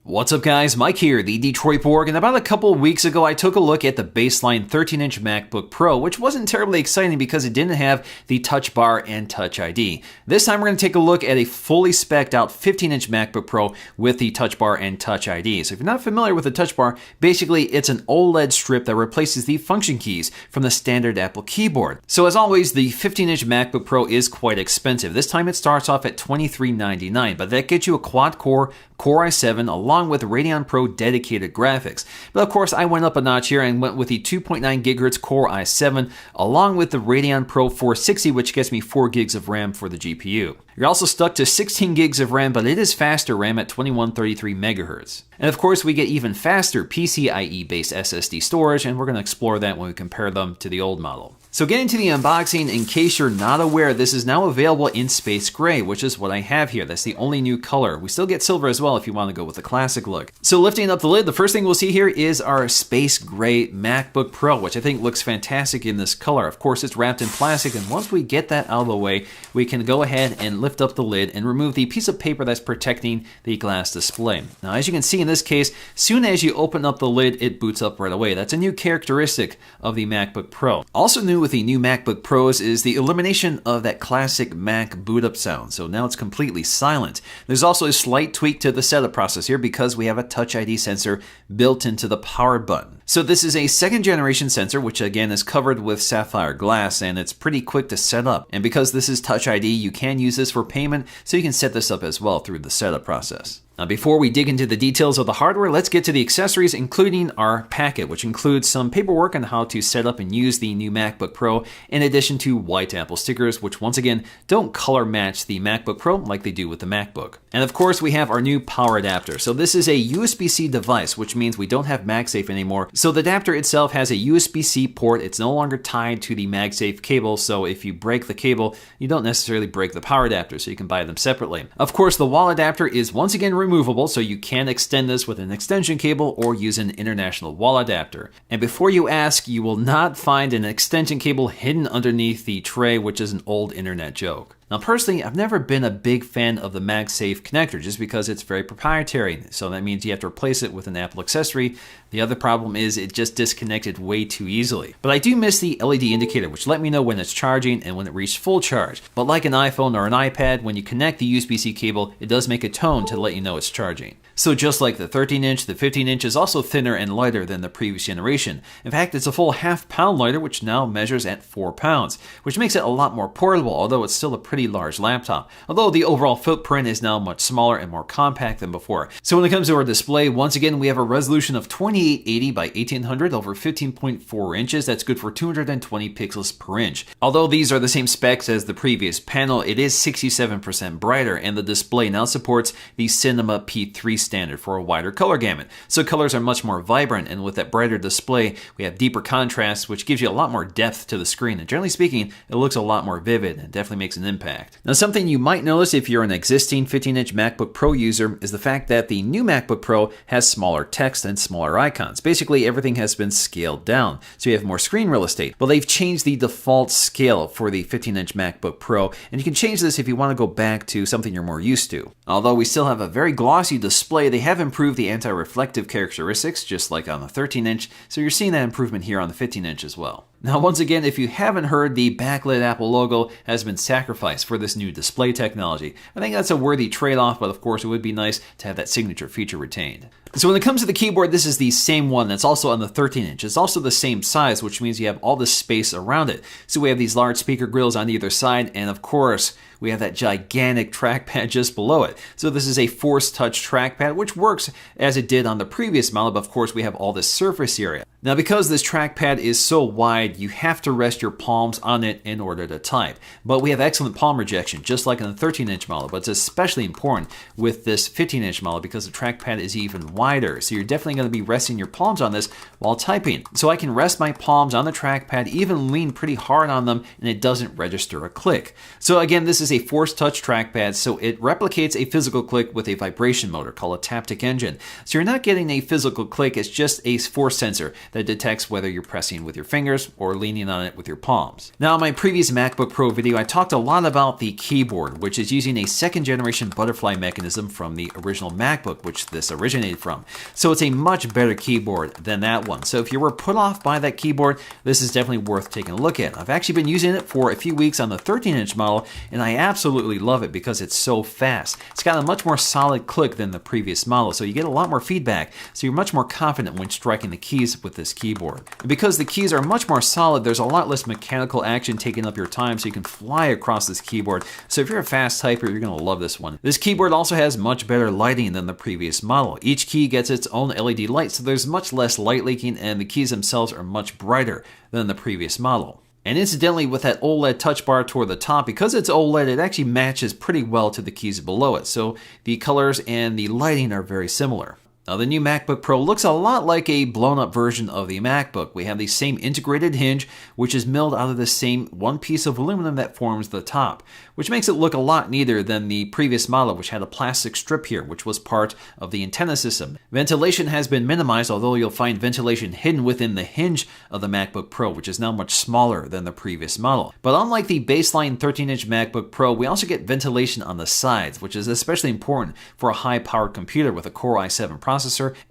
What's up guys, Mike here, the Detroit Borg, and about a couple of weeks ago I took a look at the baseline 13-inch MacBook Pro, which wasn't terribly exciting because it didn't have the Touch Bar and Touch ID. This time we're going to take a look at a fully spec'd out 15-inch MacBook Pro with the Touch Bar and Touch ID. So if you're not familiar with the Touch Bar, basically it's an OLED strip that replaces the function keys from the standard Apple keyboard. So as always, the 15-inch MacBook Pro is quite expensive. This time it starts off at $2399, but that gets you a quad-core Core i7 along with Radeon Pro dedicated graphics. But of course I went up a notch here and went with the 2.9 GHz Core i7 along with the Radeon Pro 460, which gets me 4 gigs of RAM for the GPU. You're also stuck to 16 gigs of RAM, but it is faster RAM at 2133 MHz. And of course we get even faster PCIe-based SSD storage, and we're going to explore that when we compare them to the old model. So getting to the unboxing, in case you're not aware, this is now available in Space Gray, which is what I have here. That's the only new color. We still get silver as well if you want to go with the classic look. So lifting up the lid, the first thing we'll see here is our Space Gray MacBook Pro, which I think looks fantastic in this color. Of course, it's wrapped in plastic, and once we get that out of the way, we can go ahead and lift up the lid and remove the piece of paper that's protecting the glass display. Now, as you can see in this case, soon as you open up the lid, it boots up right away. That's a new characteristic of the MacBook Pro. Also new with the new MacBook Pros is the elimination of that classic Mac boot up sound. So now it's completely silent. There's also a slight tweak to the setup process here because we have a Touch ID sensor built into the power button. So this is a second generation sensor, which again is covered with sapphire glass, and it's pretty quick to set up. And because this is Touch ID, you can use this for payment, so you can set this up as well through the setup process. Now, before we dig into the details of the hardware, let's get to the accessories, including our packet, which includes some paperwork on how to set up and use the new MacBook Pro, in addition to white Apple stickers, which once again don't color match the MacBook Pro like they do with the MacBook. And of course, we have our new power adapter. So this is a USB-C device, which means we don't have MagSafe anymore. So the adapter itself has a USB-C port. It's no longer tied to the MagSafe cable, so if you break the cable, you don't necessarily break the power adapter, so you can buy them separately. Of course, the wall adapter is once again removable, so you can extend this with an extension cable or use an international wall adapter. And before you ask, you will not find an extension cable hidden underneath the tray, which is an old internet joke. Now personally, I've never been a big fan of the MagSafe connector just because it's very proprietary, so that means you have to replace it with an Apple accessory. The other problem is it just disconnected way too easily. But I do miss the LED indicator, which let me know when it's charging and when it reached full charge. But like an iPhone or an iPad, when you connect the USB-C cable, it does make a tone to let you know it's charging. So just like the 13-inch, the 15-inch is also thinner and lighter than the previous generation. In fact, it's a full half-pound lighter, which now measures at 4 pounds, which makes it a lot more portable, although it's still a pretty large laptop. Although the overall footprint is now much smaller and more compact than before. So when it comes to our display, once again, we have a resolution of 2880 by 1800 over 15.4 inches. That's good for 220 pixels per inch. Although these are the same specs as the previous panel, it is 67% brighter, and the display now supports the Cinema P3 standard for a wider color gamut. So colors are much more vibrant, and with that brighter display, we have deeper contrast, which gives you a lot more depth to the screen. And generally speaking, it looks a lot more vivid and definitely makes an impact. Now, something you might notice if you're an existing 15-inch MacBook Pro user is the fact that the new MacBook Pro has smaller text and smaller icons. Basically, everything has been scaled down, so you have more screen real estate. Well, they've changed the default scale for the 15-inch MacBook Pro, and you can change this if you want to go back to something you're more used to. Although we still have a very glossy display, they have improved the anti-reflective characteristics, just like on the 13-inch, so you're seeing that improvement here on the 15-inch as well. Now, once again, if you haven't heard, the backlit Apple logo has been sacrificed for this new display technology. I think that's a worthy trade-off, but of course it would be nice to have that signature feature retained. So when it comes to the keyboard, this is the same one that's also on the 13-inch. It's also the same size, which means you have all this space around it. So we have these large speaker grills on either side, and of course, we have that gigantic trackpad just below it. So this is a Force Touch trackpad, which works as it did on the previous model, but of course we have all this surface area. Now, because this trackpad is so wide, you have to rest your palms on it in order to type. But we have excellent palm rejection, just like on the 13-inch model, but it's especially important with this 15-inch model because the trackpad is even wider, so you're definitely going to be resting your palms on this while typing. So I can rest my palms on the trackpad, even lean pretty hard on them, and it doesn't register a click. So again, this is a force touch trackpad, so it replicates a physical click with a vibration motor called a taptic engine. So you're not getting a physical click, it's just a force sensor that detects whether you're pressing with your fingers or leaning on it with your palms. Now, in my previous MacBook Pro video, I talked a lot about the keyboard, which is using a second generation butterfly mechanism from the original MacBook, which this originated from. So it's a much better keyboard than that one. So if you were put off by that keyboard, this is definitely worth taking a look at. I've actually been using it for a few weeks on the 13-inch model, and I absolutely love it because it's so fast. It's got a much more solid click than the previous model, so you get a lot more feedback, so you're much more confident when striking the keys with this keyboard. And because the keys are much more solid, there's a lot less mechanical action taking up your time, so you can fly across this keyboard. So if you're a fast typer, you're going to love this one. This keyboard also has much better lighting than the previous model. Each key gets its own LED light, so there's much less light leaking, and the keys themselves are much brighter than the previous model. And incidentally, with that OLED touch bar toward the top, because it's OLED, it actually matches pretty well to the keys below it. So the colors and the lighting are very similar. Now, the new MacBook Pro looks a lot like a blown-up version of the MacBook. We have the same integrated hinge, which is milled out of the same one piece of aluminum that forms the top, which makes it look a lot neater than the previous model, which had a plastic strip here, which was part of the antenna system. Ventilation has been minimized, although you'll find ventilation hidden within the hinge of the MacBook Pro, which is now much smaller than the previous model. But unlike the baseline 13-inch MacBook Pro, we also get ventilation on the sides, which is especially important for a high-powered computer with a Core i7 processor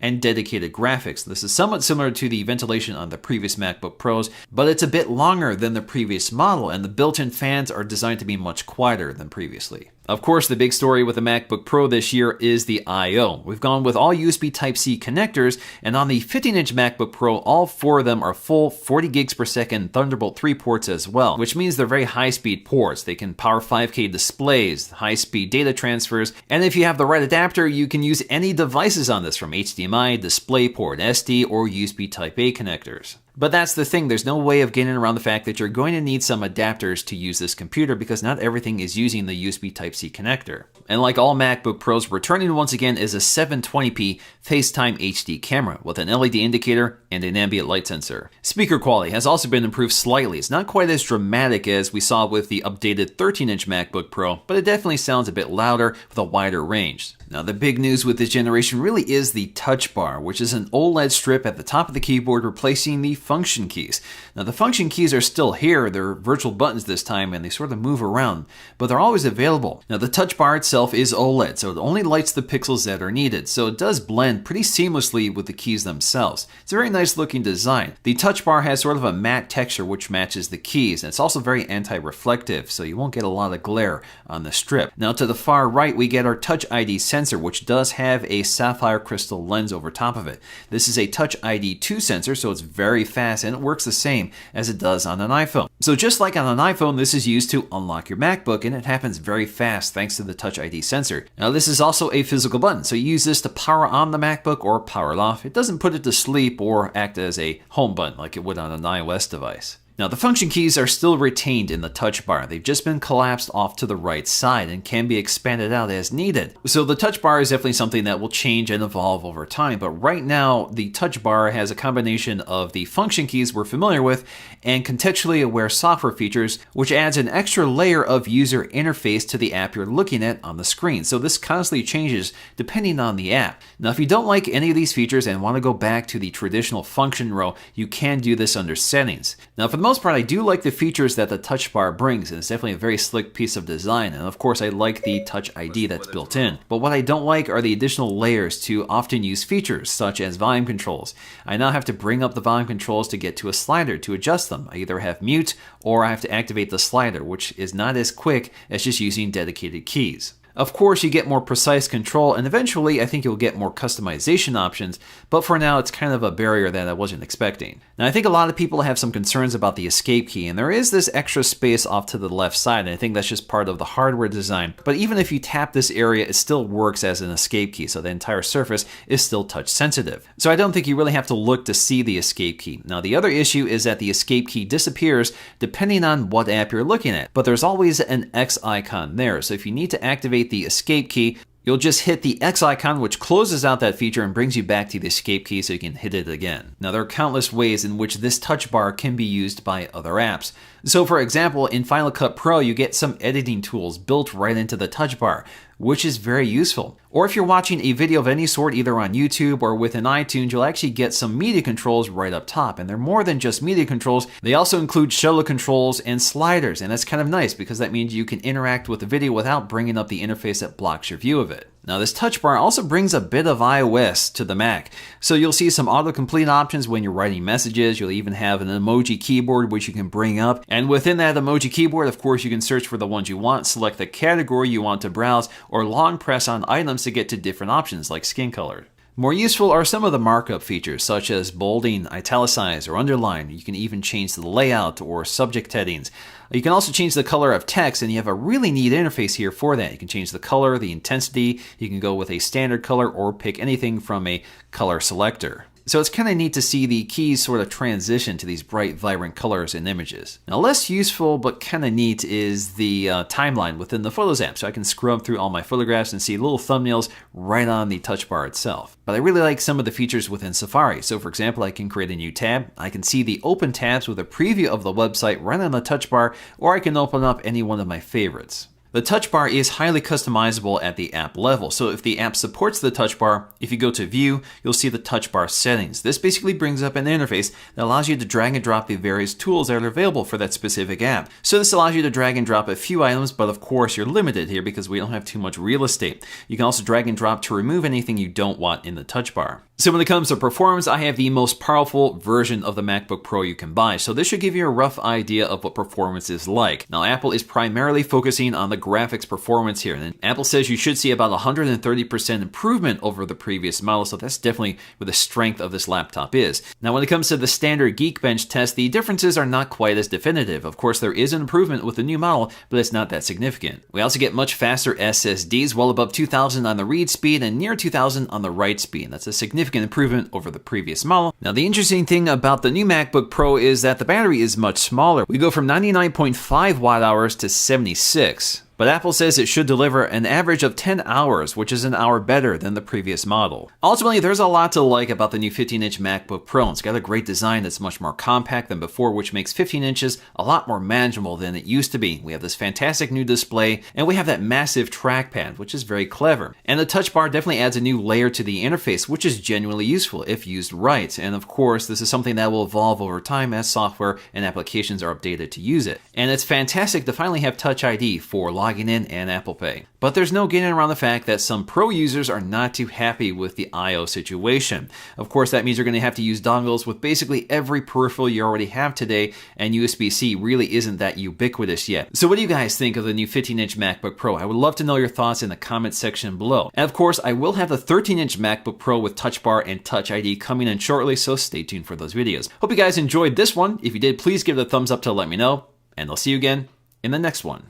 and dedicated graphics. This is somewhat similar to the ventilation on the previous MacBook Pros, but it's a bit longer than the previous model, and the built-in fans are designed to be much quieter than previously. Of course, the big story with the MacBook Pro this year is the I/O. We've gone with all USB Type-C connectors, and on the 15-inch MacBook Pro, all 4 of them are full 40 gigs per second Thunderbolt 3 ports as well, which means they're very high-speed ports. They can power 5K displays, high-speed data transfers, and if you have the right adapter, you can use any devices on this, from HDMI, DisplayPort, SD, or USB Type-A connectors. But that's the thing, there's no way of getting around the fact that you're going to need some adapters to use this computer because not everything is using the USB Type-C connector. And like all MacBook Pros, returning once again is a 720p FaceTime HD camera with an LED indicator and an ambient light sensor. Speaker quality has also been improved slightly. It's not quite as dramatic as we saw with the updated 13-inch MacBook Pro, but it definitely sounds a bit louder with a wider range. Now, the big news with this generation really is the touch bar, which is an OLED strip at the top of the keyboard replacing the function keys. Now, the function keys are still here. They're virtual buttons this time, and they sort of move around, but they're always available. Now, the touch bar itself is OLED, so it only lights the pixels that are needed, so it does blend pretty seamlessly with the keys themselves. It's a very nice looking design. The touch bar has sort of a matte texture which matches the keys, and it's also very anti-reflective, so you won't get a lot of glare on the strip. Now, to the far right, we get our Touch ID sensor, which does have a sapphire crystal lens over top of it. This is a Touch ID 2 sensor, so it's very fast and it works the same as it does on an iPhone. So just like on an iPhone, this is used to unlock your MacBook, and it happens very fast thanks to the Touch ID sensor. Now, this is also a physical button, so you use this to power on the MacBook or power it off. It doesn't put it to sleep or act as a home button like it would on an iOS device. Now, the function keys are still retained in the touch bar. They've just been collapsed off to the right side and can be expanded out as needed. So the touch bar is definitely something that will change and evolve over time, but right now the touch bar has a combination of the function keys we're familiar with and contextually aware software features, which adds an extra layer of user interface to the app you're looking at on the screen. So this constantly changes depending on the app. Now, if you don't like any of these features and want to go back to the traditional function row, you can do this under settings. Now, for the most part, I do like the features that the touch bar brings, and it's definitely a very slick piece of design, and of course I like the Touch ID that's built in. But what I don't like are the additional layers to often used features, such as volume controls. I now have to bring up the volume controls to get to a slider to adjust them. I either have mute or I have to activate the slider, which is not as quick as just using dedicated keys. Of course, you get more precise control, and eventually I think you'll get more customization options, but for now it's kind of a barrier that I wasn't expecting. Now, I think a lot of people have some concerns about the escape key, and there is this extra space off to the left side, and I think that's just part of the hardware design. But even if you tap this area, it still works as an escape key, so the entire surface is still touch sensitive. So I don't think you really have to look to see the escape key. Now, the other issue is that the escape key disappears depending on what app you're looking at, but there's always an X icon there, so if you need to activate the escape key, you'll just hit the X icon, which closes out that feature and brings you back to the escape key so you can hit it again. Now, there are countless ways in which this touch bar can be used by other apps. So for example, in Final Cut Pro, you get some editing tools built right into the touch bar, which is very useful. Or if you're watching a video of any sort, either on YouTube or within iTunes, you'll actually get some media controls right up top. And they're more than just media controls. They also include shuttle controls and sliders. And that's kind of nice because that means you can interact with the video without bringing up the interface that blocks your view of it. Now, this touch bar also brings a bit of iOS to the Mac. So you'll see some autocomplete options when you're writing messages. You'll even have an emoji keyboard, which you can bring up. And within that emoji keyboard, of course, you can search for the ones you want, select the category you want to browse, or long press on items to get to different options like skin color. More useful are some of the markup features, such as bolding, italicize, or underline. You can even change the layout or subject headings. You can also change the color of text, and you have a really neat interface here for that. You can change the color, the intensity, you can go with a standard color, or pick anything from a color selector. So it's kind of neat to see the keys sort of transition to these bright, vibrant colors and images. Now, less useful but kind of neat is the timeline within the Photos app. So I can scrub through all my photographs and see little thumbnails right on the touch bar itself. But I really like some of the features within Safari. So for example, I can create a new tab. I can see the open tabs with a preview of the website right on the touch bar, or I can open up any one of my favorites. The touch bar is highly customizable at the app level. So if the app supports the touch bar, if you go to View, you'll see the touch bar settings. This basically brings up an interface that allows you to drag and drop the various tools that are available for that specific app. So this allows you to drag and drop a few items, but of course you're limited here because we don't have too much real estate. You can also drag and drop to remove anything you don't want in the touch bar. So when it comes to performance, I have the most powerful version of the MacBook Pro you can buy. So this should give you a rough idea of what performance is like. Now, Apple is primarily focusing on the graphics performance here. And Apple says you should see about 130% improvement over the previous model. So that's definitely where the strength of this laptop is. Now, when it comes to the standard Geekbench test, the differences are not quite as definitive. Of course, there is an improvement with the new model, but it's not that significant. We also get much faster SSDs, well above 2000 on the read speed and near 2000 on the write speed. That's a significant improvement over the previous model. Now, the interesting thing about the new MacBook Pro is that the battery is much smaller. We go from 99.5 watt hours to 76. But Apple says it should deliver an average of 10 hours, which is an hour better than the previous model. Ultimately, there's a lot to like about the new 15-inch MacBook Pro. It's got a great design that's much more compact than before, which makes 15 inches a lot more manageable than it used to be. We have this fantastic new display, and we have that massive trackpad, which is very clever. And the touch bar definitely adds a new layer to the interface, which is genuinely useful if used right. And of course, this is something that will evolve over time as software and applications are updated to use it. And it's fantastic to finally have Touch ID for logging in and Apple Pay. But there's no getting around the fact that some Pro users are not too happy with the I/O situation. Of course, that means you're going to have to use dongles with basically every peripheral you already have today, and USB-C really isn't that ubiquitous yet. So what do you guys think of the new 15-inch MacBook Pro? I would love to know your thoughts in the comment section below. And of course, I will have the 13-inch MacBook Pro with Touch Bar and Touch ID coming in shortly, so stay tuned for those videos. Hope you guys enjoyed this one. If you did, please give it a thumbs up to let me know, and I'll see you again in the next one.